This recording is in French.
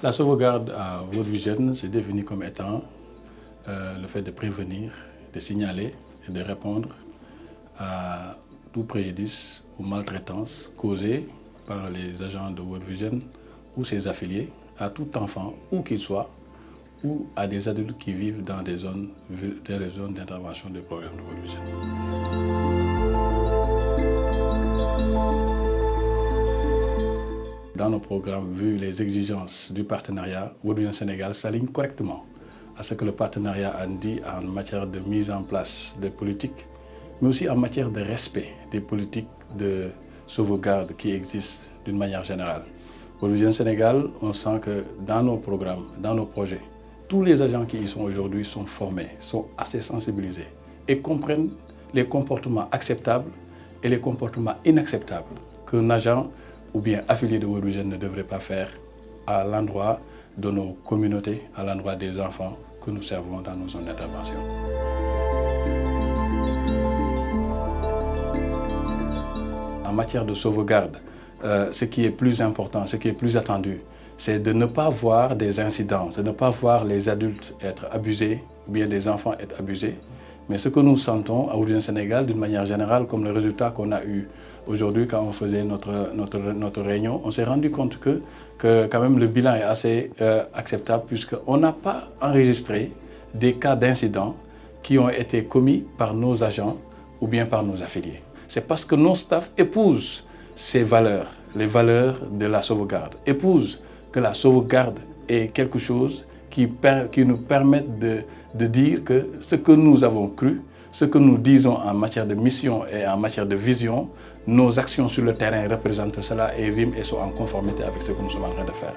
La sauvegarde à World Vision, c'est défini comme étant le fait de prévenir, de signaler et de répondre à tout préjudice ou maltraitance causée par les agents de World Vision ou ses affiliés à tout enfant, où qu'il soit, ou à des adultes qui vivent dans des zones d'intervention des programmes de World Vision. Dans nos programmes, vu les exigences du partenariat, World Vision Sénégal s'aligne correctement à ce que le partenariat a dit en matière de mise en place de politiques, mais aussi en matière de respect des politiques de sauvegarde qui existent d'une manière générale. World Vision Sénégal, on sent que dans nos programmes, dans nos projets, tous les agents qui y sont aujourd'hui sont formés, sont assez sensibilisés et comprennent les comportements acceptables et les comportements inacceptables qu'un agent ou bien affilié de World Vision ne devrait pas faire à l'endroit de nos communautés, à l'endroit des enfants que nous servons dans nos zones d'intervention. En matière de sauvegarde, ce qui est plus important, ce qui est plus attendu, c'est de ne pas voir des incidents, de ne pas voir les adultes être abusés, ou bien des enfants être abusés. Mais ce que nous sentons à World Vision Sénégal, d'une manière générale, comme le résultat qu'on a eu aujourd'hui quand on faisait notre réunion, on s'est rendu compte que quand même le bilan est assez acceptable puisqu'on n'a pas enregistré des cas d'incidents qui ont été commis par nos agents ou bien par nos affiliés. C'est parce que nos staffs épousent ces valeurs, les valeurs de la sauvegarde, épousent que la sauvegarde est quelque chose qui nous permet de dire que ce que nous avons cru, ce que nous disons en matière de mission et en matière de vision, nos actions sur le terrain représentent cela et riment et sont en conformité avec ce que nous sommes en train de faire.